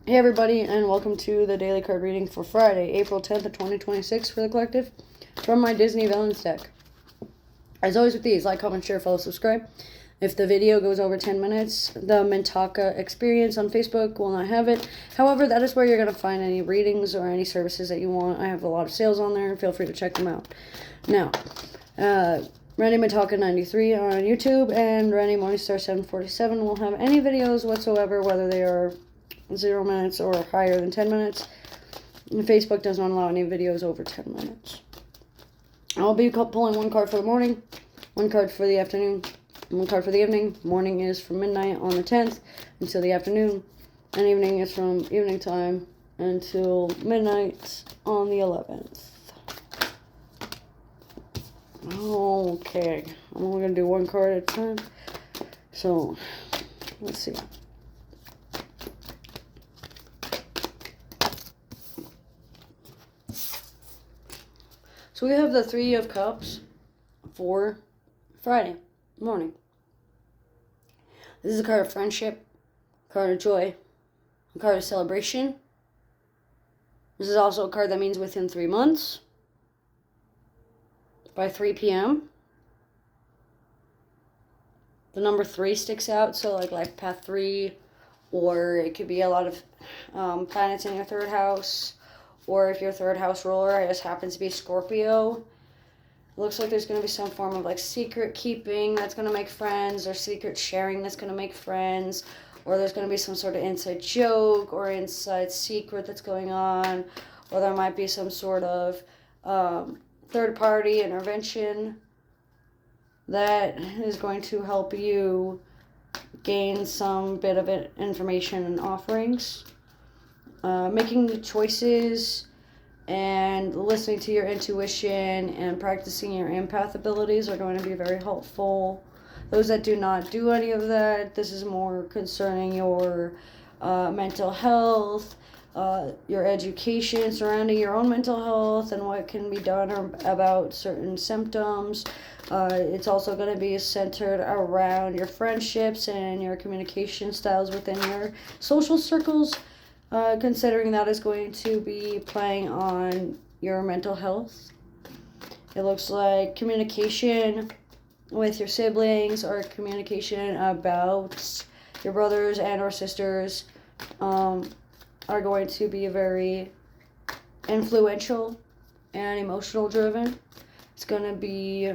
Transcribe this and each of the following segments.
Hey everybody, and welcome to the daily card reading for Friday, April 10th of 2026 for the collective from my Disney Villains deck. As always with these, like, comment, share, follow, subscribe. If the video goes over 10 minutes, the Mintaka experience on Facebook will not have it. However, that is where you're going to find any readings or any services that you want. I have a lot of sales on there. Feel free to check them out. Now, Randy Mintaka 93 on YouTube and Randy Morningstar 747 will have any videos whatsoever, whether they are 0 minutes or higher than 10 minutes. And Facebook does not allow any videos over 10 minutes. I'll be pulling one card for the morning, one card for the afternoon, and one card for the evening. Morning is from midnight on the 10th until the afternoon, and evening is from evening time until midnight on the 11th. Okay, I'm only going to do one card at a time. So, let's see. So we have the Three of Cups for Friday morning. This is a card of friendship, a card of joy, a card of celebration. This is also a card that means within 3 months, by 3 p.m. The number 3 sticks out, so like Life Path 3, or it could be a lot of planets in your third house. Or if your third house ruler just happens to be Scorpio, it looks like there's going to be some form of like secret keeping that's going to make friends, or secret sharing that's going to make friends, or there's going to be some sort of inside joke or inside secret that's going on, or there might be some sort of third party intervention that is going to help you gain some bit of information and offerings. Making the choices and listening to your intuition and practicing your empath abilities are going to be very helpful. Those that do not do any of that, this is more concerning your mental health, your education surrounding your own mental health and what can be done about certain symptoms. It's also going to be centered around your friendships and your communication styles within your social circles. Considering that is going to be playing on your mental health. It looks like communication with your siblings or communication about your brothers and or sisters are going to be very influential and emotional driven. It's going to be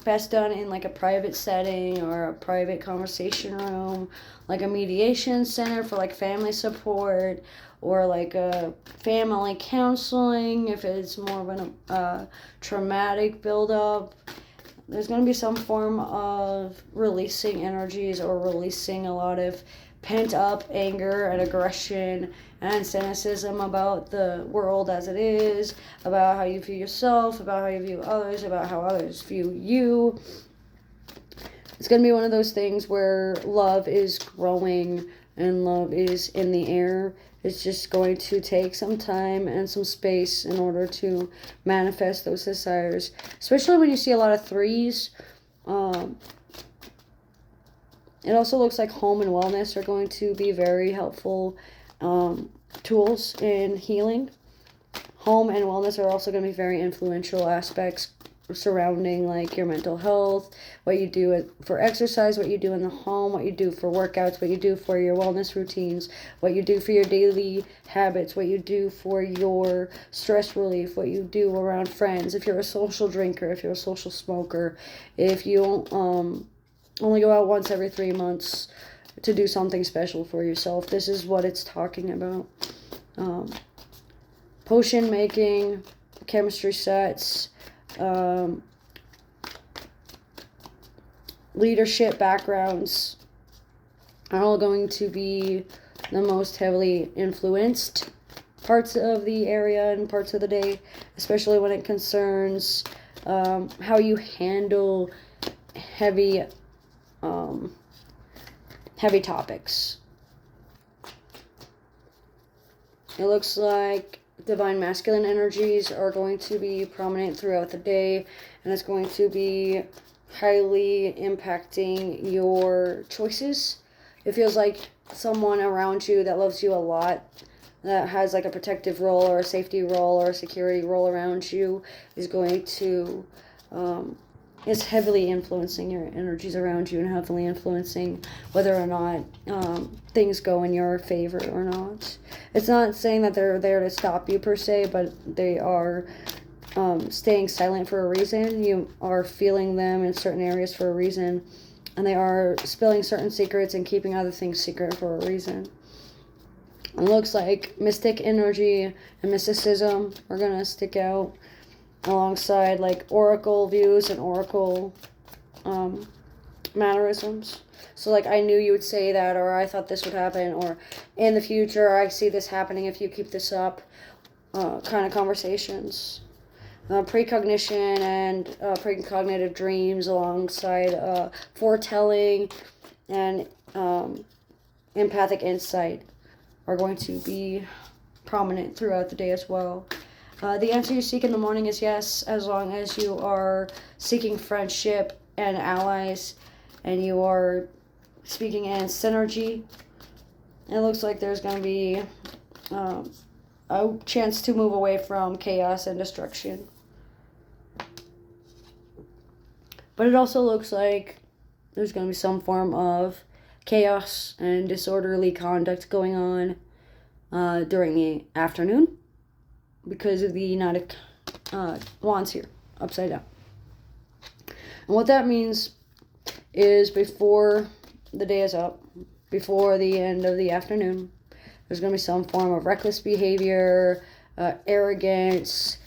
best done in like a private setting or a private conversation room, like a mediation center for like family support, or like a family counseling if it's more of a traumatic buildup. There's going to be some form of releasing energies or releasing a lot of pent up anger and aggression and cynicism about the world as it is, about how you view yourself, about how you view others, about how others view you. It's going to be one of those things where love is growing and love is in the air. It's just going to take some time and some space in order to manifest those desires, especially when you see a lot of threes. It also looks like home and wellness are going to be very helpful tools in healing. Home and wellness are also going to be very influential aspects surrounding like your mental health, what you do for exercise, what you do in the home, what you do for workouts, what you do for your wellness routines, what you do for your daily habits, what you do for your stress relief, what you do around friends, if you're a social drinker, if you're a social smoker, if you only go out once every 3 months to do something special for yourself. This is what it's talking about. Potion making, chemistry sets, leadership backgrounds are all going to be the most heavily influenced parts of the area and parts of the day, especially when it concerns how you handle heavy topics. It looks like divine masculine energies are going to be prominent throughout the day, and it's going to be highly impacting your choices. It feels like someone around you that loves you a lot, that has like a protective role or a safety role or a security role around you, is going to is heavily influencing your energies around you and heavily influencing whether or not things go in your favor or not. It's not saying that they're there to stop you per se, but they are staying silent for a reason. You are feeling them in certain areas for a reason, and they are spilling certain secrets and keeping other things secret for a reason. It looks like mystic energy and mysticism are going to stick out alongside like oracle views and oracle mannerisms. So like, I knew you would say that, or I thought this would happen, or in the future I see this happening if you keep this up, kind of conversations. Precognition and precognitive dreams alongside foretelling and empathic insight are going to be prominent throughout the day as well. The answer you seek in the morning is yes, as long as you are seeking friendship and allies and you are speaking in synergy. It looks like there's going to be a chance to move away from chaos and destruction. But it also looks like there's going to be some form of chaos and disorderly conduct going on during the afternoon because of the Knight of Wands here, upside down. And what that means is before the day is up, before the end of the afternoon, there's going to be some form of reckless behavior, arrogance.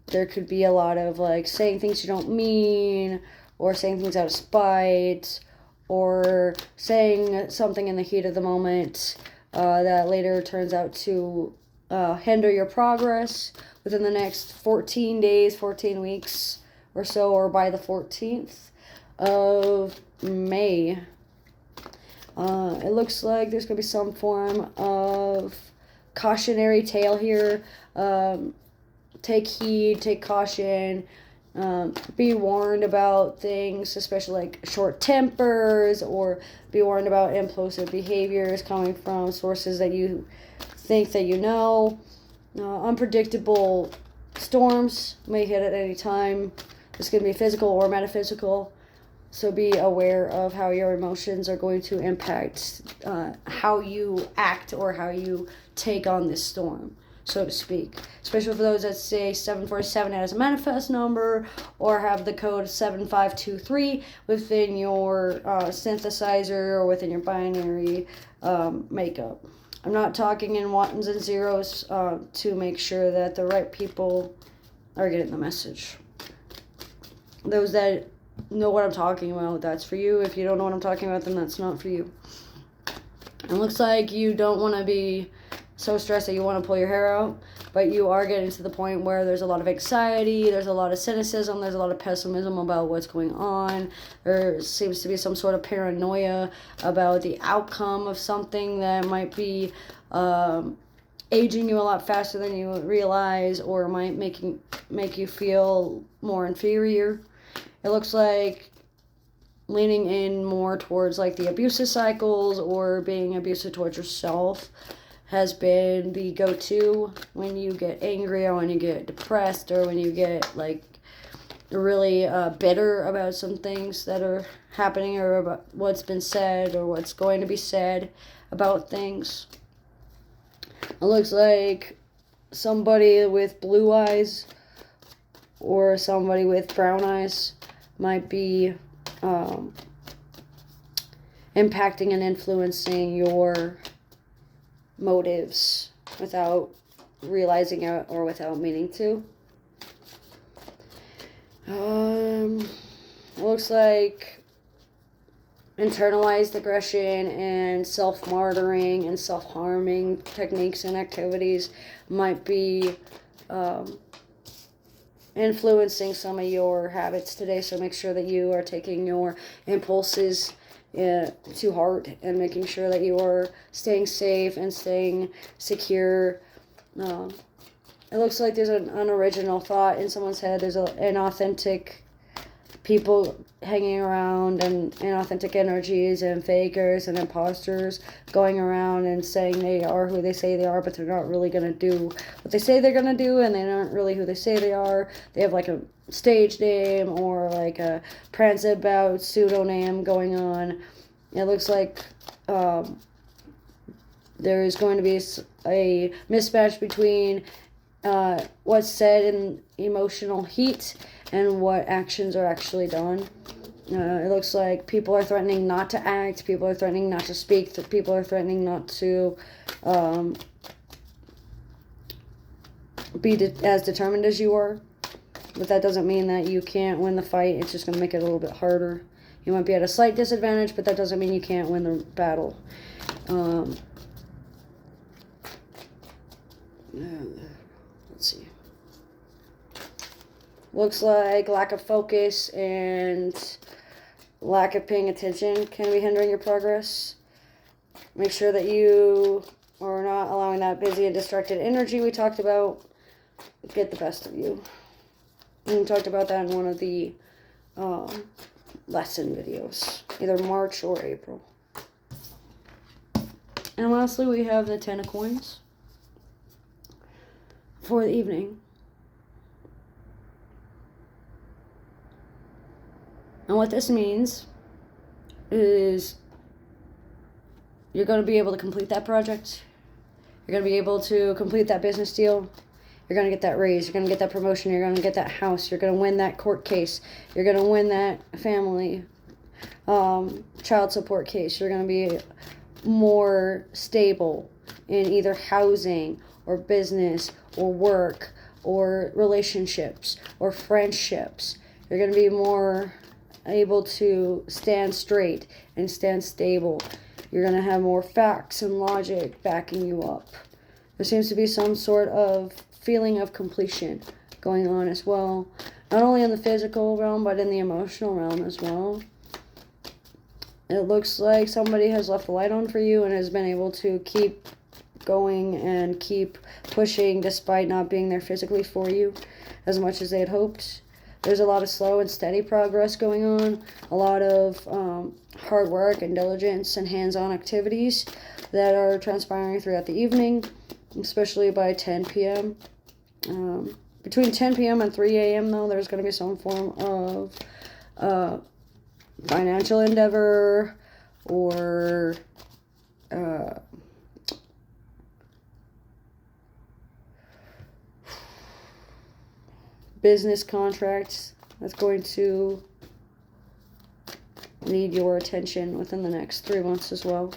There could be a lot of like saying things you don't mean, or saying things out of spite, or saying something in the heat of the moment that later turns out to hinder your progress within the next 14 days, 14 weeks or so, or by the 14th of May. It looks like there's going to be some form of cautionary tale here. Take heed, take caution, be warned about things, especially like short tempers, or be warned about impulsive behaviors coming from sources that you think that you know. Unpredictable storms may hit at any time. This can be physical or metaphysical. So be aware of how your emotions are going to impact how you act or how you take on this storm, so to speak. Especially for those that say 747 as a manifest number, or have the code 7523 within your synthesizer or within your binary makeup. I'm not talking in ones and zeros to make sure that the right people are getting the message. Those that know what I'm talking about, that's for you. If you don't know what I'm talking about, then that's not for you. It looks like you don't want to be so stressed that you want to pull your hair out, but you are getting to the point where there's a lot of anxiety, there's a lot of cynicism, there's a lot of pessimism about what's going on. There seems to be some sort of paranoia about the outcome of something that might be aging you a lot faster than you realize, or might make you feel more inferior. It looks like leaning in more towards like the abusive cycles or being abusive towards yourself has been the go-to when you get angry, or when you get depressed, or when you get like really bitter about some things that are happening, or about what's been said or what's going to be said about things. It looks like somebody with blue eyes or somebody with brown eyes might be impacting and influencing your motives without realizing it or without meaning to. It looks like internalized aggression and self-martyring and self-harming techniques and activities might be influencing some of your habits today. So make sure that you are taking your impulses to heart and making sure that you are staying safe and staying secure. It looks like there's an unoriginal thought in someone's head. There's an authentic people hanging around and inauthentic energies and fakers and imposters going around and saying they are who they say they are, but they're not really going to do what they say they're going to do, and they aren't really who they say they are. They have like a stage name or like a prance about pseudonym going on. It looks like there is going to be a mismatch between what's said in emotional heat and what actions are actually done. It looks like people are threatening not to act, people are threatening not to speak, people are threatening not to be as determined as you are. But that doesn't mean that you can't win the fight. It's just going to make it a little bit harder. You might be at a slight disadvantage, but that doesn't mean you can't win the battle. Let's see. Looks like lack of focus and lack of paying attention can be hindering your progress. Make sure that you are not allowing that busy and distracted energy we talked about get the best of you. And we talked about that in one of the lesson videos, either March or April. And lastly, we have the 10 of coins for the evening. And what this means is you're going to be able to complete that project. You're going to be able to complete that business deal. You're going to get that raise. You're going to get that promotion. You're going to get that house. You're going to win that court case. You're going to win that family child support case. You're going to be more stable in either housing or business or work or relationships or friendships. You're going to be more able to stand straight and stand stable. You're going to have more facts and logic backing you up. There seems to be some sort of feeling of completion going on as well. Not only in the physical realm, but in the emotional realm as well. It looks like somebody has left the light on for you and has been able to keep going and keep pushing despite not being there physically for you as much as they had hoped. There's a lot of slow and steady progress going on, a lot of hard work and diligence and hands-on activities that are transpiring throughout the evening, especially by 10 p.m. Between 10 p.m. and 3 a.m., though, there's going to be some form of financial endeavor or business contracts that's going to need your attention within the next 3 months as well.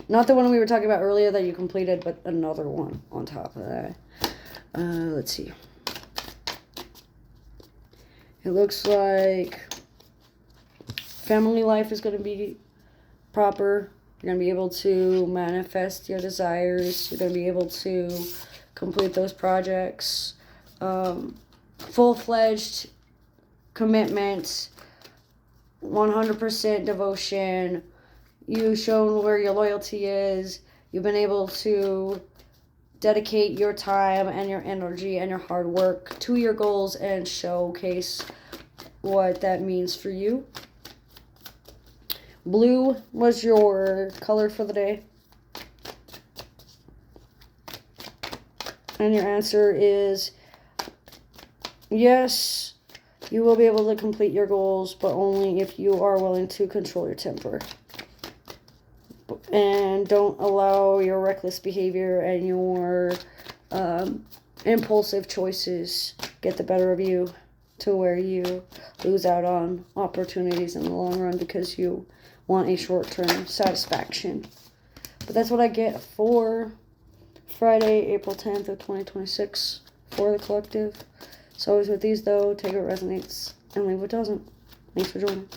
Not the one we were talking about earlier that you completed, but another one on top of that. Let's see. It looks like family life is going to be proper. You're going to be able to manifest your desires. You're going to be able to complete those projects. Full-fledged commitment, 100% devotion. You've shown where your loyalty is. You've been able to dedicate your time and your energy and your hard work to your goals and showcase what that means for you. Blue was your color for the day. And your answer is yes, you will be able to complete your goals, but only if you are willing to control your temper. And don't allow your reckless behavior and your impulsive choices get the better of you to where you lose out on opportunities in the long run because you want a short-term satisfaction. But that's what I get for Friday, April 10th of 2026 for the collective. So always with these, though, take what resonates and leave what doesn't. Thanks for joining.